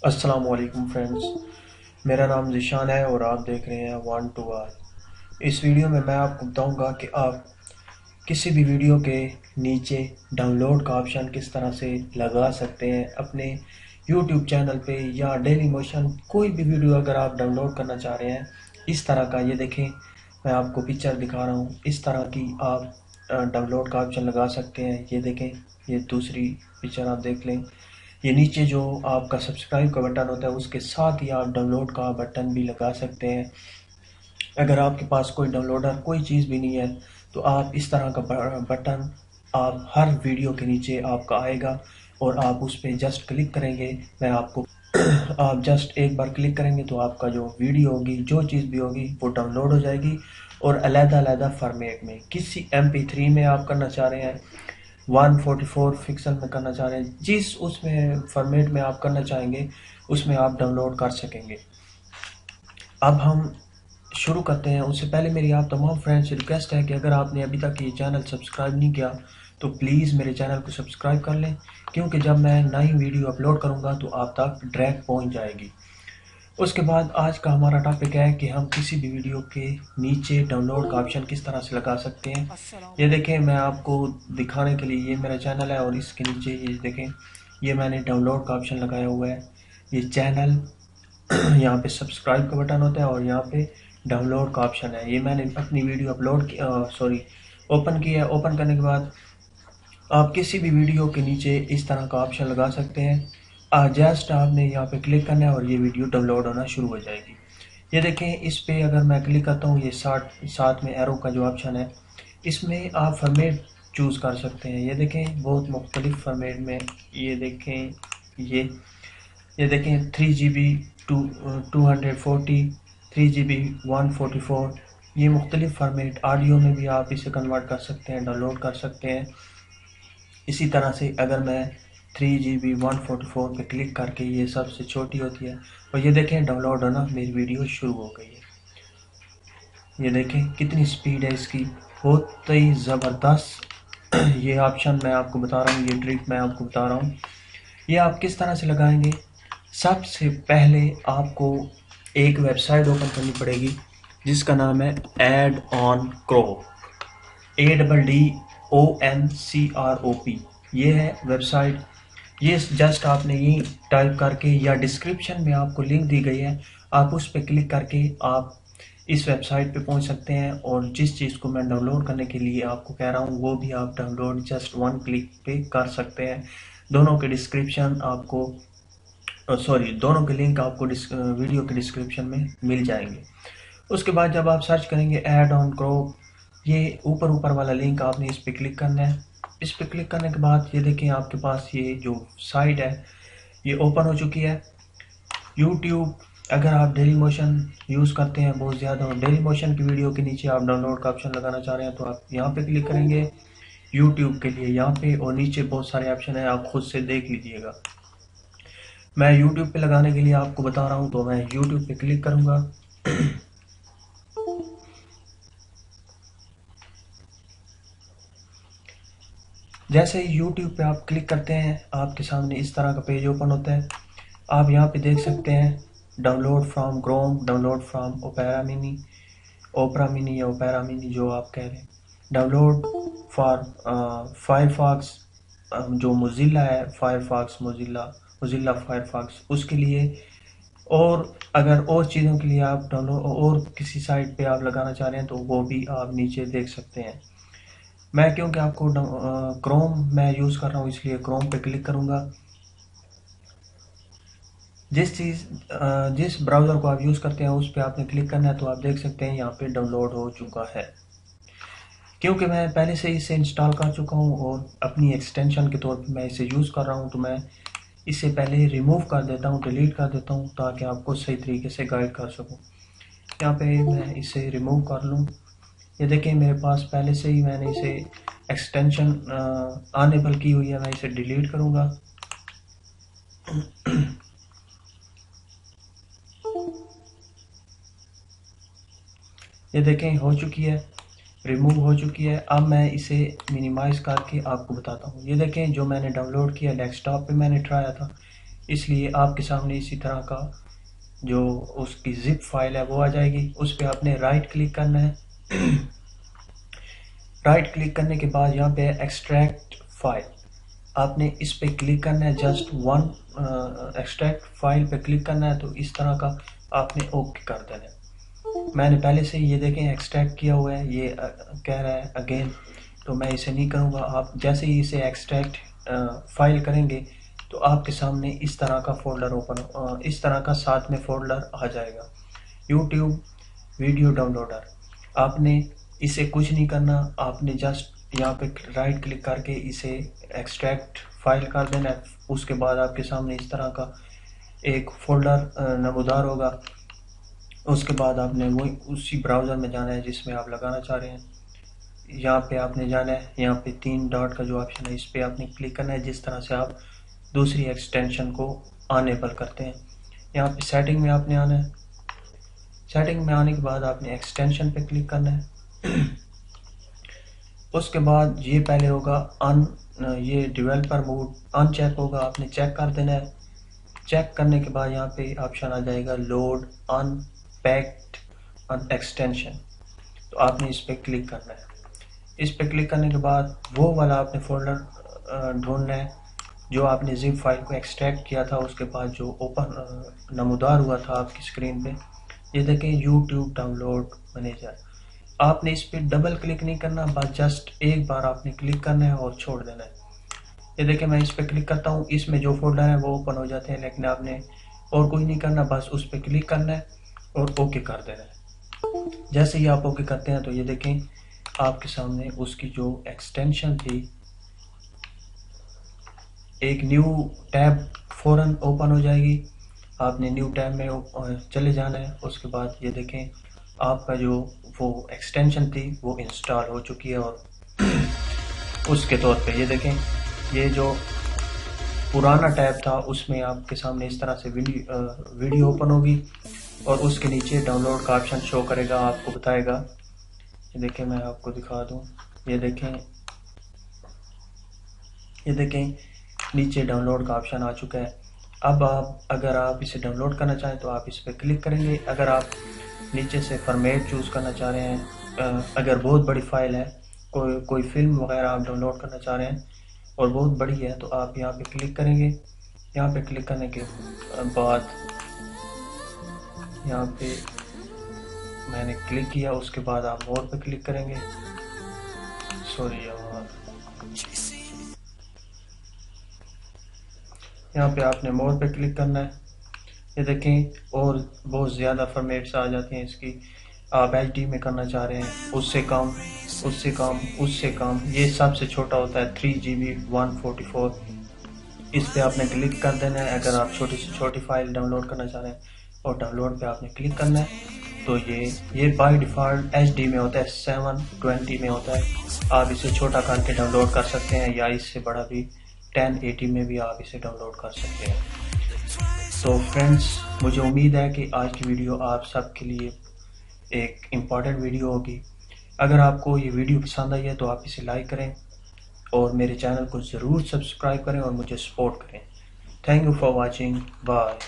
अस्सलामुअलैकुम फ्रेंड्स, मेरा नाम ज़िशान है और आप देख रहे हैं वन टू वन। इस वीडियो में मैं आपको बताऊंगा कि आप किसी भी वीडियो के नीचे डाउनलोड का ऑप्शन किस तरह से लगा सकते हैं अपने यूट्यूब चैनल पे, या डेली मोशन कोई भी वीडियो अगर आप डाउनलोड करना चाह रहे हैं इस तरह का। ये देखें, मैं आपको पिक्चर दिखा रहा हूँ, इस तरह की आप डाउनलोड का ऑप्शन लगा सकते हैं। ये देखें, ये दूसरी पिक्चर आप देख लें। ये नीचे जो आपका सब्सक्राइब का बटन होता है उसके साथ ही आप डाउनलोड का बटन भी लगा सकते हैं। अगर आपके पास कोई डाउनलोडर कोई चीज़ भी नहीं है तो आप इस तरह का बटन आप हर वीडियो के नीचे आपका आएगा और आप उस पर जस्ट क्लिक करेंगे। मैं आपको आप जस्ट एक बार क्लिक करेंगे तो आपका जो वीडियो होगी, जो चीज़ भी होगी, वो डाउनलोड हो जाएगी और अलग-अलग फॉर्मेट में, किसी MP3 में आप करना चाह रहे हैं, 144 पिक्सल में करना चाह रहे हैं, जिस उसमें फॉर्मेट में आप करना चाहेंगे उसमें आप डाउनलोड कर सकेंगे। अब हम शुरू करते हैं। उससे पहले मेरी आप तमाम फ्रेंड्स से रिक्वेस्ट है कि अगर आपने अभी तक ये चैनल सब्सक्राइब नहीं किया तो प्लीज़ मेरे चैनल को सब्सक्राइब कर लें, क्योंकि जब मैं नई वीडियो अपलोड करूँगा तो आप तक डायरेक्ट पहुँच जाएगी। उसके बाद आज का हमारा टॉपिक है कि हम किसी भी वीडियो के नीचे डाउनलोड का ऑप्शन किस तरह से लगा सकते हैं। ये देखें, मैं आपको दिखाने के लिए, ये मेरा चैनल है और इसके नीचे ये देखें, ये मैंने डाउनलोड का ऑप्शन लगाया हुआ है। ये चैनल यहाँ पे सब्सक्राइब का बटन होता है और यहाँ पे डाउनलोड का ऑप्शन है। ये मैंने अपनी वीडियो अपलोड की, सॉरी, ओपन किया है। ओपन करने के बाद आप किसी भी वीडियो के नीचे इस तरह का ऑप्शन लगा सकते हैं। जस्ट आपने यहाँ पे क्लिक करना है और ये वीडियो डाउनलोड होना शुरू हो जाएगी। ये देखें, इस पे अगर मैं क्लिक करता हूँ, ये साथ में एरो का जो ऑप्शन है, इसमें आप फॉर्मेट चूज़ कर सकते हैं। ये देखें, बहुत मुख्तलिफ फॉर्मेट में, ये देखें, ये देखें 3 GB 240, 3 GB 144, ये मुख्तलिफ फॉर्मेट। ऑडियो में भी आप इसे कन्वर्ट कर सकते हैं, डाउनलोड कर सकते हैं। इसी तरह से अगर मैं 3 GB 144 पे क्लिक करके, ये सबसे छोटी होती है, और ये देखें डाउनलोड होना मेरी वीडियो शुरू हो गई है। ये देखें कितनी स्पीड है इसकी, बहुत ही ज़बरदस्त। ये ऑप्शन मैं आपको बता रहा हूँ, ये ट्रिक मैं आपको बता रहा हूँ। ये आप किस तरह से लगाएंगे? सबसे पहले आपको एक वेबसाइट ओपन करनी पड़ेगी जिसका नाम है एड ऑन क्रोप, ADDONCROP। ये है वेबसाइट। ये जस्ट आपने ये टाइप करके, या डिस्क्रिप्शन में आपको लिंक दी गई है, आप उस पर क्लिक करके आप इस वेबसाइट पे पहुंच सकते हैं और जिस चीज़ को मैं डाउनलोड करने के लिए आपको कह रहा हूँ वो भी आप डाउनलोड जस्ट वन क्लिक पे कर सकते हैं। दोनों के डिस्क्रिप्शन आपको, सॉरी, दोनों के लिंक आपको वीडियो के डिस्क्रिप्शन में मिल जाएंगे। उसके बाद जब आप सर्च करेंगे ऐड ऑन क्रॉप, ये ऊपर ऊपर वाला लिंक आपने इस पर क्लिक करना है। इस पर क्लिक करने के बाद ये देखें, आपके पास ये जो साइट है ये ओपन हो चुकी है। यूट्यूब, अगर आप डेली मोशन यूज़ करते हैं बहुत ज़्यादा और डेली मोशन की वीडियो के नीचे आप डाउनलोड का ऑप्शन लगाना चाह रहे हैं तो आप यहाँ पे क्लिक करेंगे। यूट्यूब के लिए यहाँ पे, और नीचे बहुत सारे ऑप्शन है, आप खुद से देख लीजिएगा। मैं यूट्यूब पे लगाने के लिए आपको बता रहा हूँ तो मैं यूट्यूब पे क्लिक करूँगा। जैसे ही यूट्यूब पे आप क्लिक करते हैं आपके सामने इस तरह का पेज ओपन होता है। आप यहाँ पे देख सकते हैं download from Chrome, download from Opera Mini, Opera Mini या ओपेरा मिनी जो आप कह रहे हैं, डाउनलोड फॉर फायरफॉक्स, जो मोजिल्ला है, फायरफॉक्स मोजिल्ला फायरफॉक्स, उसके लिए। और अगर और चीज़ों के लिए आप डाउनलोड और किसी साइट पे आप लगाना चाह रहे हैं तो वो भी आप नीचे देख सकते हैं। मैं क्योंकि आपको क्रोम मैं यूज़ कर रहा हूँ इसलिए क्रोम पे क्लिक करूँगा। जिस ब्राउज़र को आप यूज़ करते हैं उस पर आपने क्लिक करना है तो आप देख सकते हैं यहाँ पे डाउनलोड हो चुका है। क्योंकि मैं पहले से इसे इंस्टॉल कर चुका हूँ और अपनी एक्सटेंशन के तौर पे मैं इसे यूज़ कर रहा हूँ तो मैं इसे पहले रिमूव कर देता हूँ, डिलीट कर देता हूँ, ताकि आपको सही तरीके से गाइड कर सकूँ। यहाँ पे मैं इसे रिमूव कर लूँ। ये देखें, मेरे पास पहले से ही मैंने इसे एक्सटेंशन अनेबल की हुई है, मैं इसे डिलीट करूँगा। ये देखें हो चुकी है, रिमूव हो चुकी है। अब मैं इसे मिनिमाइज़ करके आपको बताता हूँ। ये देखें, जो मैंने डाउनलोड किया डेस्कटॉप पे मैंने ट्राया था, इसलिए आपके सामने इसी तरह का जो उसकी जिप फाइल है वो आ जाएगी। उस पर आपने राइट क्लिक करना है। राइट क्लिक करने के बाद यहाँ पे एक्सट्रैक्ट फाइल, आपने इस पे क्लिक करना है। जस्ट वन एक्सट्रैक्ट फाइल पे क्लिक करना है। तो इस तरह का आपने ओके कर देना है। मैंने पहले से ये देखें एक्सट्रैक्ट किया हुआ है, ये कह रहा है अगेन, तो मैं इसे नहीं करूँगा। आप जैसे ही इसे एक्सट्रैक्ट फाइल करेंगे तो आपके सामने इस तरह का फोल्डर ओपन, इस तरह का साथ में फोल्डर आ जाएगा, यूट्यूब वीडियो डाउनलोडर। आपने इसे कुछ नहीं करना, आपने जस्ट यहाँ पे राइट क्लिक करके इसे एक्सट्रैक्ट फाइल कर देना है। उसके बाद आपके सामने इस तरह का एक फोल्डर नमूदार होगा। उसके बाद आपने वही उसी ब्राउज़र में जाना है जिसमें आप लगाना चाह रहे हैं। यहाँ पे आपने जाना है, यहाँ पे 3 डॉट का जो ऑप्शन है इस पर आपने क्लिक करना है, जिस तरह से आप दूसरी एक्सटेंशन को अनेबल करते हैं। यहाँ पे सेटिंग में आपने आना है। सेटिंग में आने के बाद आपने एक्सटेंशन पे क्लिक करना है। उसके बाद ये पहले होगा ये डेवलपर मोड अनचेक होगा, आपने चेक कर देना है। चेक करने के बाद यहाँ पे ऑप्शन आ जाएगा लोड अनपैक्ड अन एक्सटेंशन, तो आपने इस पर क्लिक करना है। इस पर क्लिक करने के बाद वो वाला आपने फोल्डर ढूंढना है जो आपने जिप फाइल को एक्सट्रैक्ट किया था। उसके बाद जो ओपन नमूदार हुआ था आपकी स्क्रीन पे, ये देखें यूट्यूब डाउनलोड मैनेजर। आपने इस पर डबल क्लिक नहीं करना, बस जस्ट एक बार आपने क्लिक करना है और छोड़ देना है। ये देखें मैं इस पर क्लिक करता हूँ, इसमें जो फोल्डर है वो ओपन हो जाते हैं, लेकिन आपने और कुछ नहीं करना, बस उस पर क्लिक करना है और ओके कर देना है। जैसे ही आप ओके करते हैं तो ये देखें आपके सामने उसकी जो एक्सटेंशन थी, एक न्यू टैब फौरन ओपन हो जाएगी। आपने न्यू टैब में चले जाना है। उसके बाद ये देखें आपका जो वो एक्सटेंशन थी वो इंस्टॉल हो चुकी है। और उसके तौर पे ये देखें ये जो पुराना टैब था उसमें आपके सामने इस तरह से वीडियो ओपन होगी और उसके नीचे डाउनलोड का ऑप्शन शो करेगा, आपको बताएगा। ये देखें मैं आपको दिखा दूं, ये देखें नीचे डाउनलोड का ऑप्शन आ चुका है। अब आप अगर आप इसे डाउनलोड करना चाहें तो आप इस पर क्लिक करेंगे। अगर आप नीचे से फॉर्मेट चूज़ करना चाह रहे हैं, अगर बहुत बड़ी फाइल है, कोई फिल्म वगैरह आप डाउनलोड करना चाह रहे हैं और बहुत बड़ी है, तो आप यहाँ पे क्लिक करेंगे। यहाँ पे क्लिक करने के बाद यहाँ पे मैंने क्लिक किया, उसके बाद आप मोर पे क्लिक करेंगे। सॉरी यार, यहाँ पे आपने मोर पे क्लिक करना है। ये देखें और बहुत ज़्यादा फॉर्मेट्स आ जाती हैं इसकी। आप HD में करना चाह रहे हैं, उससे कम, ये सबसे छोटा होता है 3GB 144। इस पे आपने क्लिक कर देना है अगर आप छोटी से छोटी फाइल डाउनलोड करना चाह रहे हैं, और डाउनलोड पे आपने क्लिक करना है। तो ये बाय डिफ़ॉल्ट HD में होता है, 720 में होता है। आप इसे छोटा करके डाउनलोड कर सकते हैं या इससे बड़ा भी 1080 में भी आप इसे डाउनलोड कर सकते हैं। तो फ्रेंड्स, मुझे उम्मीद है कि आज की वीडियो आप सबके लिए एक इम्पॉर्टेंट वीडियो होगी। अगर आपको ये वीडियो पसंद आई है तो आप इसे लाइक करें और मेरे चैनल को ज़रूर सब्सक्राइब करें और मुझे सपोर्ट करें। Thank you for watching, bye.